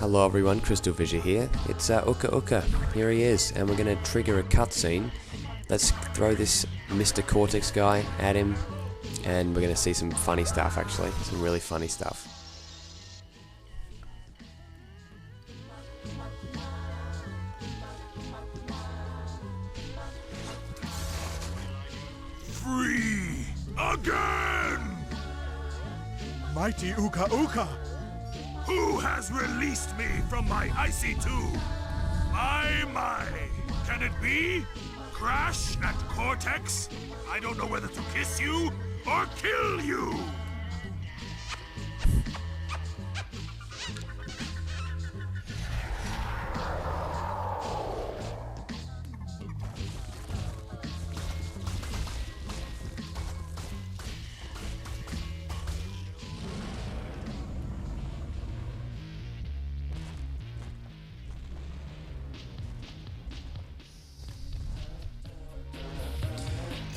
Hello everyone, CrystalFissure here. It's Uka Uka. Here he is, and we're going to trigger a cutscene. Let's throw this Mr. Cortex guy at him, and we're going to see some funny stuff actually. Some really funny stuff. Free again! Mighty Uka Uka! Who has released me from my icy tomb? My, can it be? Crash and Cortex? I don't know whether to kiss you or kill you!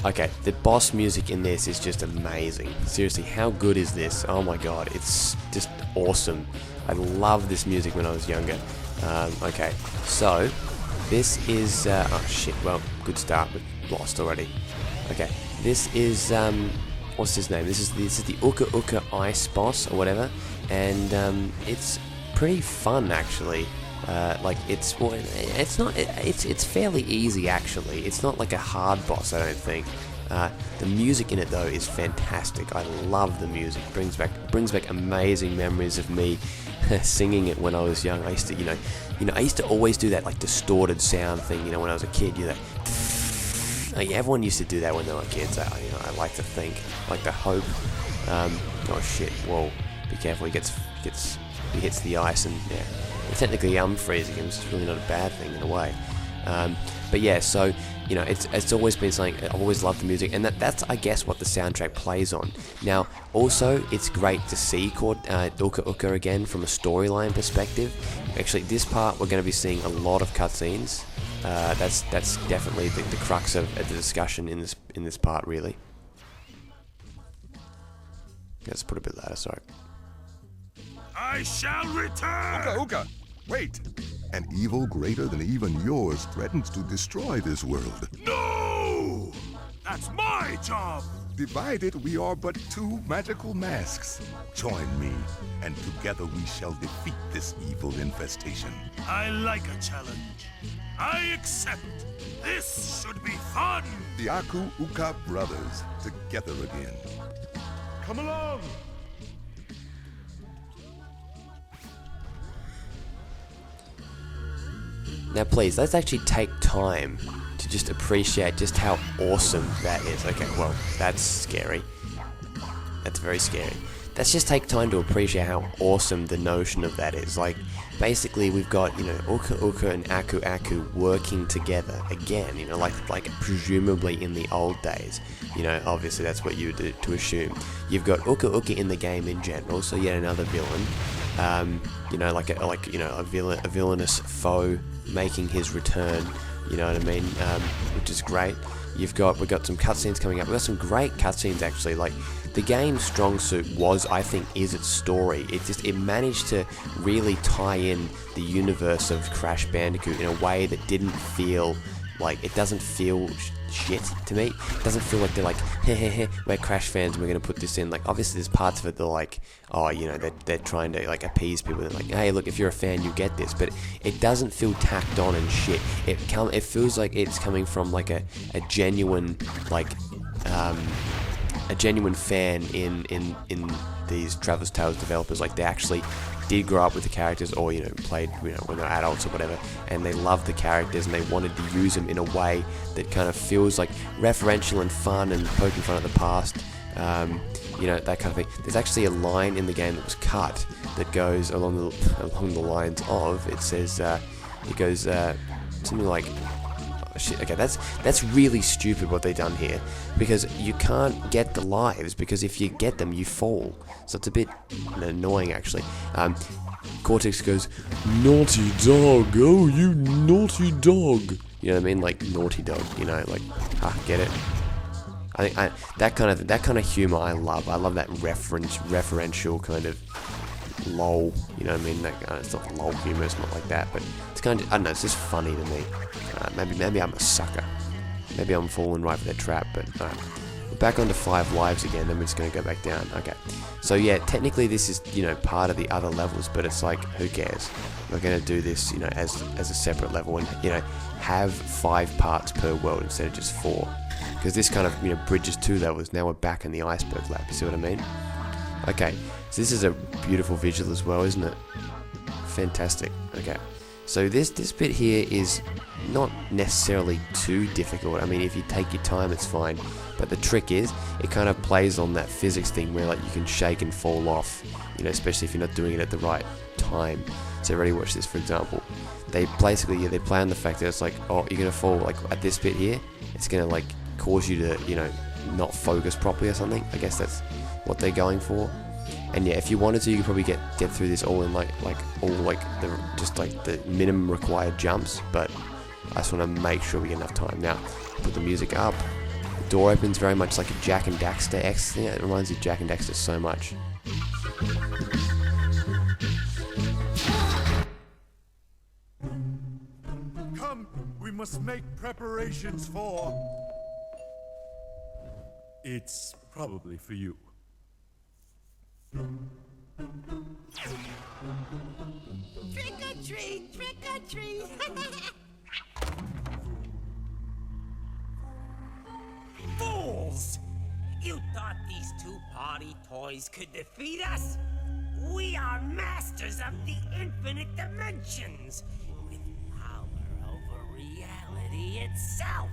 Okay, the boss music in this is just amazing. Seriously, how good is this? Oh my god, it's just awesome. I loved this music when I was younger. Okay, so this is oh shit. Well, good start, but lost already. Okay, this is what's his name? This is the Uka Uka ice boss or whatever, and it's pretty fun actually. It's fairly easy actually. It's not like a hard boss, I don't think. The music in it though is fantastic. I love the music. Brings back amazing memories of me singing it when I was young. I used to, I used to always do that like distorted sound thing. When I was a kid, everyone used to do that when they were kids. I like to think, like to hope. Oh shit! Whoa! Be careful. He hits the ice and yeah. Technically I'm freezing him, so it's really not a bad thing in a way. But yeah, so, it's always been something, I've always loved the music, and that's I guess what the soundtrack plays on. Now, also, it's great to see Uka Uka again from a storyline perspective. Actually, this part we're going to be seeing a lot of cutscenes. That's definitely the crux of the discussion in this part, really. Let's put a bit louder, sorry. I shall return! Uka Uka! Wait! An evil greater than even yours threatens to destroy this world. No! That's my job! Divided, we are but two magical masks. Join me, and together we shall defeat this evil infestation. I like a challenge. I accept. This should be fun! The Uka Uka brothers, together again. Come along! Now please, let's actually take time to just appreciate just how awesome that is. Okay, well, that's scary. That's very scary. Let's just take time to appreciate how awesome the notion of that is. Like, basically we've got, Uka Uka and Aku Aku working together again, like presumably in the old days. Obviously that's what you would do to assume. You've got Uka Uka in the game in general, so yet another villain. A villainous foe making his return, you know what I mean, which is great. We've got some cutscenes coming up. We've got some great cutscenes actually. Like, the game's strong suit is its story. It managed to really tie in the universe of Crash Bandicoot in a way that didn't feel like, it doesn't feel shit to me. It doesn't feel like they're like, hey, we're Crash fans and we're going to put this in. Like, obviously there's parts of it they're like, they're trying to like appease people. They're like, hey, look, if you're a fan, you get this. But it doesn't feel tacked on and shit. It feels like it's coming from like a genuine, like, a genuine fan in these Traveler's Tales developers. Like, they actually did grow up with the characters, or played when they're adults or whatever, and they loved the characters and they wanted to use them in a way that kind of feels like referential and fun and poking fun at the past, that kind of thing. There's actually a line in the game that was cut that goes along the lines of, it says, it goes something like, shit, okay, that's really stupid what they've done here, because you can't get the lives, because if you get them you fall, so it's a bit annoying actually. Cortex goes, naughty dog, oh you naughty dog, you know what I mean, like naughty dog, get it? I think that kind of humor I love that referential kind of lol, you know what I mean? Like, it's not lol humor, it's not like that, but it's kind of, I don't know, it's just funny to me. Maybe I'm a sucker. Maybe I'm falling right for their trap, but we're back onto 5 lives again, then we're just going to go back down. Okay, so yeah, technically this is, you know, part of the other levels, but it's like, who cares? We're going to do this, you know, as a separate level, and, you know, have 5 parts per world instead of just 4. Because this kind of, you know, bridges 2 levels. Now we're back in the iceberg lab, you see what I mean? Okay, so this is a beautiful visual as well, isn't it? Fantastic. Okay, so this bit here is not necessarily too difficult. I mean, if you take your time, it's fine. But the trick is, it kind of plays on that physics thing where, like, you can shake and fall off, you know, especially if you're not doing it at the right time. So ready, watch this, for example. They basically, yeah, they play on the fact that it's like, oh, you're gonna fall, like, at this bit here. It's gonna, like, cause you to, you know, not focus properly or something. I guess that's what they're going for. And yeah, if you wanted to, you could probably get through this all in just the minimum required jumps. But I just want to make sure we get enough time. Now, put the music up. The door opens very much like a Jack and Daxter. Yeah, it reminds me of Jack and Daxter so much. Come, we must make preparations for... It's probably for you. Trick or treat, trick or treat. Fools! You thought these 2 party toys could defeat us? We are masters of the infinite dimensions, with power over reality itself,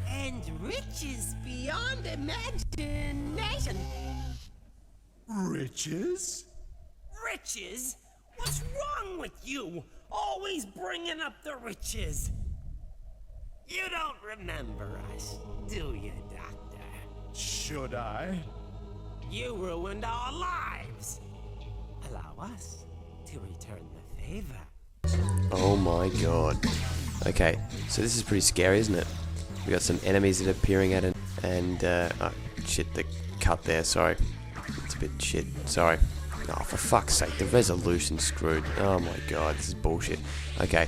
and riches beyond imagination. Riches? Riches? What's wrong with you? Always bringing up the riches. You don't remember us, do you, Doctor? Should I? You ruined our lives. Allow us to return the favor. Oh my god. Okay, so this is pretty scary, isn't it? We got some enemies that are peering at it, and oh shit, the cut there, sorry. It's a bit shit, sorry. Oh, for fuck's sake, the resolution's screwed. Oh my god, this is bullshit. Okay,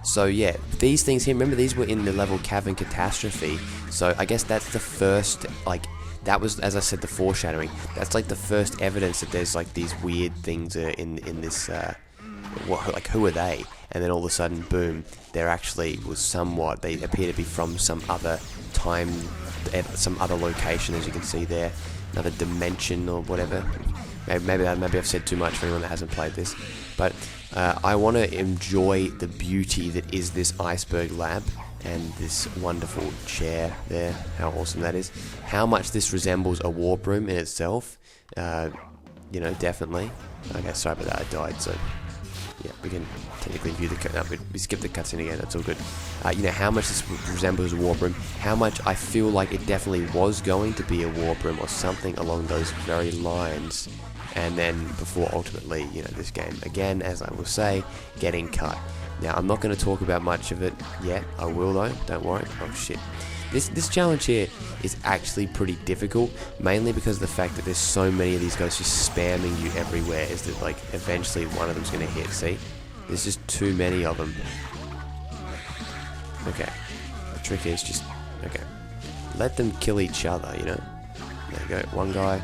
so yeah, these things here, remember these were in the level Cavern Catastrophe, so I guess that's the first, like, that was, as I said, the foreshadowing. That's like the first evidence that there's like these weird things in this, like, who are they? And then all of a sudden, boom, they're actually they appear to be from some other time, some other location, as you can see there, another dimension or whatever. Maybe I've said too much for anyone that hasn't played this, but I want to enjoy the beauty that is this iceberg lab and this wonderful chair there. How awesome that is! How much this resembles a warp room in itself. You know, definitely. Okay, sorry about that. I died, so yeah, we can technically view the cut. No, we skipped the cutscene again. That's all good. You know how much this resembles a warp room. How much I feel like it definitely was going to be a warp room or something along those very lines. And then before ultimately, you know, this game, again, as I will say, getting cut. Now, I'm not going to talk about much of it yet. I will, though. Don't worry. Oh, shit. This challenge here is actually pretty difficult, mainly because of the fact that there's so many of these guys just spamming you everywhere, is that, like, eventually one of them's going to hit. See? There's just too many of them. Okay. The trick is just, okay, let them kill each other, you know? There you go. One guy.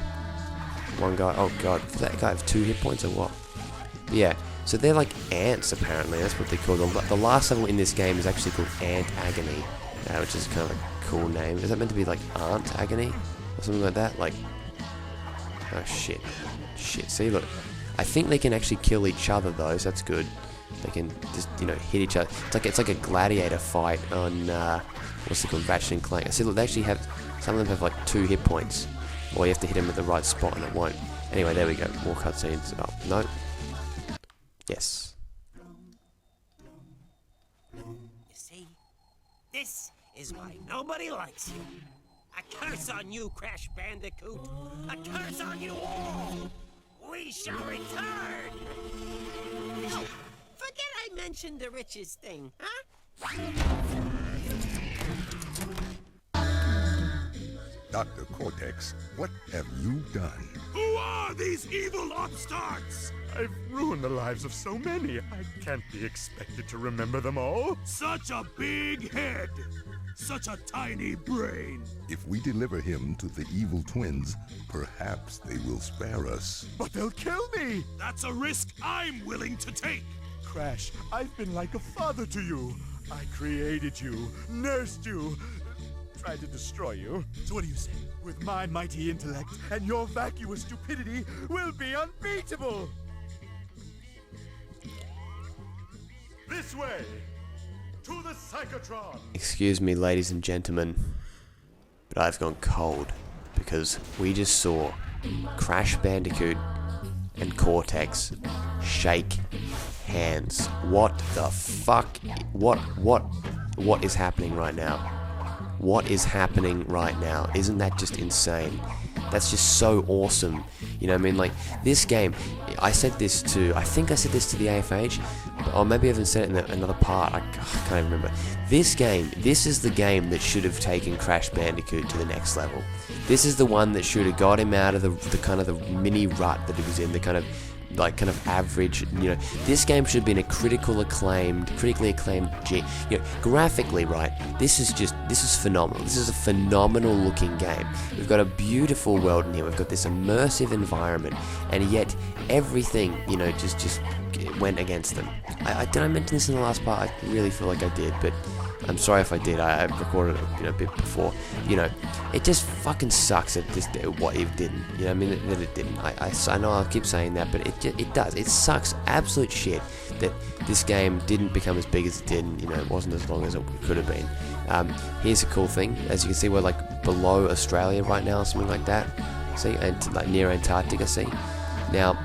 Oh god, does that guy have 2 hit points or what? But yeah, so they're like ants apparently, that's what they call them. The last level in this game is actually called Ant Agony, which is kind of a cool name. Is that meant to be like Aunt Agony? Or something like that? Like, oh shit. Shit, see look. I think they can actually kill each other though, so that's good. They can just, you know, hit each other. It's like a gladiator fight on, what's it called, Ratchet and Clank. See look, they actually have, some of them have like 2 hit points. Or you have to hit him at the right spot and it won't. Anyway, there we go. More cutscenes. Oh, no. Yes. You see, this is why nobody likes you. A curse on you, Crash Bandicoot. A curse on you all. We shall return. Oh, forget I mentioned the riches thing, huh? Dr. Cortex, what have you done? Who are these evil upstarts? I've ruined the lives of so many. I can't be expected to remember them all. Such a big head. Such a tiny brain. If we deliver him to the evil twins, perhaps they will spare us. But they'll kill me! That's a risk I'm willing to take. Crash, I've been like a father to you. I created you, nursed you, tried to destroy you. So what do you say? With my mighty intellect and your vacuous stupidity, we'll be unbeatable! This way! To the Psychotron! Excuse me, ladies and gentlemen, but I've gone cold because we just saw Crash Bandicoot and Cortex shake hands. What the fuck? What is happening right now? What is happening right now? Isn't that just insane? That's just so awesome. You know what I mean? Like, this game, I think I said this to the AFH, or maybe I even said it in another part, I can't even remember. This is the game that should have taken Crash Bandicoot to the next level. This is the one that should have got him out of the kind of the mini rut that he was in, the kind of average, you know. This game should have been a critically acclaimed, graphically, right? This is phenomenal. This is a phenomenal looking game. We've got a beautiful world in here. We've got this immersive environment, and yet everything, you know, just went against them. Did I mention this in the last part? I really feel like I did, but I'm sorry if I did. I recorded it, a bit before. You know, it just fucking sucks that what it didn't. You know, I mean that it didn't. I know I'll keep saying that, but it does. It sucks absolute shit that this game didn't become as big as it did. And, you know, it wasn't as long as it could have been. Here's a cool thing. As you can see, we're like below Australia right now, or something like that. See, and like near Antarctica. See, now.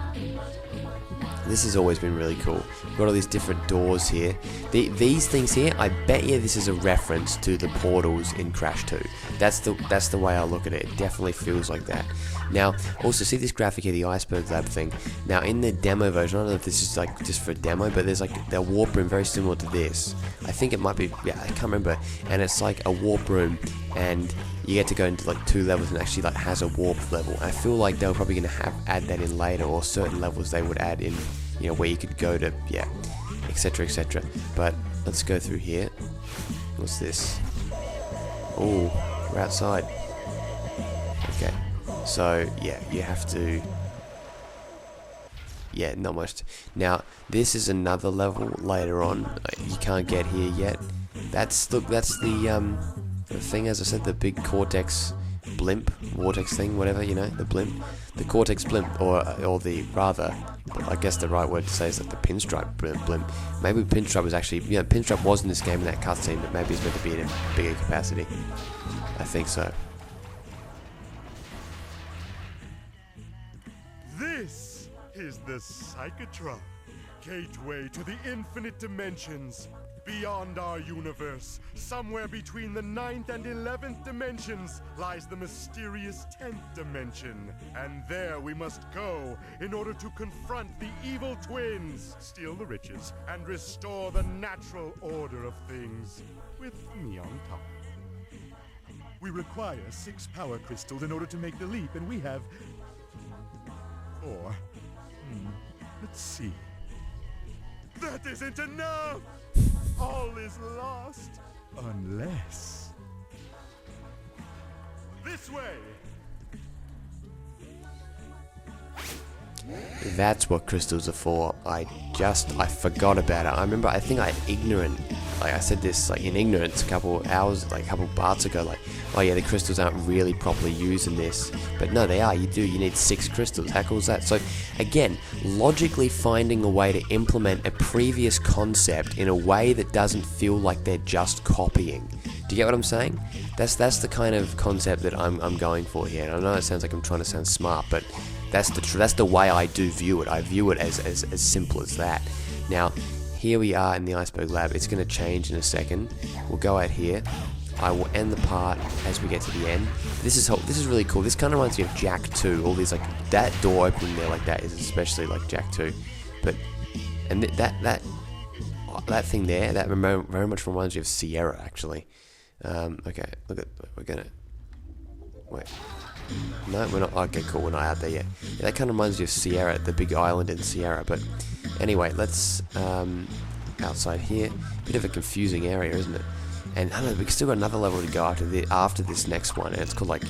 This has always been really cool. We've got all these different doors here. These things here, I bet you this is a reference to the portals in Crash 2. That's the way I look at it. It definitely feels like that. Now, also see this graphic here, the iceberg lab thing. Now, in the demo version, I don't know if this is like just for a demo, but there's like a warp room very similar to this. I think it might be, yeah, I can't remember. And it's like a warp room, and you get to go into like 2 levels and actually like has a warp level. I feel like they're probably going to add that in later, or certain levels they would add in, you know, where you could go to, yeah, etc, etc. But let's go through here. What's this? Oh, we're outside. Okay, so yeah, you have to, yeah, not much. Now this is another level later on. You can't get here yet. That's the thing, as I said, the big Cortex blimp, vortex thing, whatever, you know, the blimp, the Cortex blimp, or the rather, I guess the right word to say is like the pinstripe blimp. Maybe pinstripe was actually, you know, pinstripe was in this game in that cutscene, but maybe it's meant to be in a bigger capacity. I think so. This is the Psychotron, gateway to the infinite dimensions. Beyond our universe, somewhere between the 9th and 11th dimensions, lies the mysterious 10th dimension. And there we must go in order to confront the evil twins, steal the riches, and restore the natural order of things, with me on top. We require 6 power crystals in order to make the leap, and we have 4. Let's see. That isn't enough! All is lost, unless... This way! That's what crystals are for. I forgot about it. I think I said this like in ignorance a couple hours, like a couple parts ago, like, oh yeah, the crystals aren't really properly used in this. But no, they are. You need 6 crystals. How cool is that? So again, logically finding a way to implement a previous concept in a way that doesn't feel like they're just copying. Do you get what I'm saying? That's the kind of concept that I'm going for here. And I know it sounds like I'm trying to sound smart, but that's the way I do view it. I view it as simple as that. Now, here we are in the iceberg lab. It's going to change in a second. We'll go out here. I will end the part as we get to the end. This is really cool. This kind of reminds me of Jak 2. All these, like, that door opening there like that is especially like Jak 2. But and that thing there, that very much reminds me of Sierra, actually. Okay, we're gonna. Wait. No, we're not. Okay, cool. We're not out there yet. Yeah, that kind of reminds me of Sierra, the big island in Sierra. But anyway, let's outside here. Bit of a confusing area, isn't it? And I don't know. We still got another level to go after this next one, and it's called like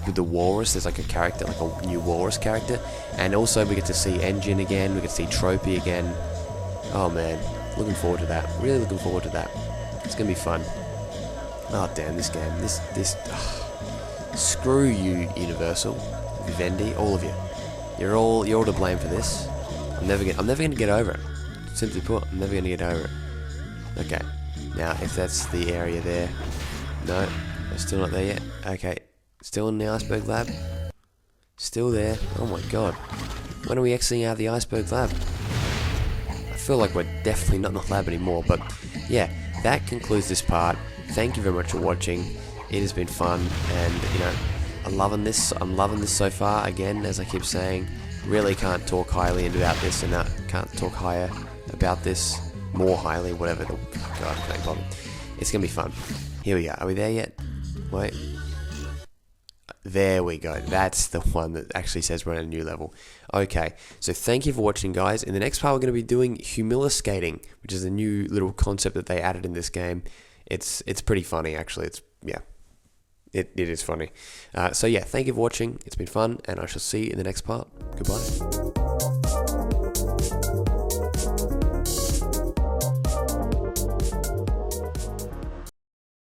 with the walrus. There's like a character, like a new walrus character, and also we get to see Engine again. We get to see Tropy again. Oh man, looking forward to that. Really looking forward to that. It's gonna be fun. Oh damn, this game. Screw you, Universal, Vivendi, all of you. You're all to blame for this. I'm never gonna get over it. Simply put, I'm never gonna get over it. Okay, now if that's the area there, no, we're still not there yet. Okay, still in the iceberg lab. Still there. Oh my god, when are we exiting out of the iceberg lab? I feel like we're definitely not in the lab anymore. But yeah, that concludes this part. Thank you very much for watching. It has been fun, and you know, I'm loving this so far. Again, as I keep saying, really can't talk highly about this, and can't talk higher about this, more highly, whatever. God, no problem. It's gonna be fun. Here we are. Are we there yet? Wait. There we go. That's the one that actually says we're at a new level. Okay, so thank you for watching, guys. In the next part, we're going to be doing humiliskating, which is a new little concept that they added in this game. It's pretty funny, actually. It is funny. So yeah, thank you for watching. It's been fun, and I shall see you in the next part. Goodbye.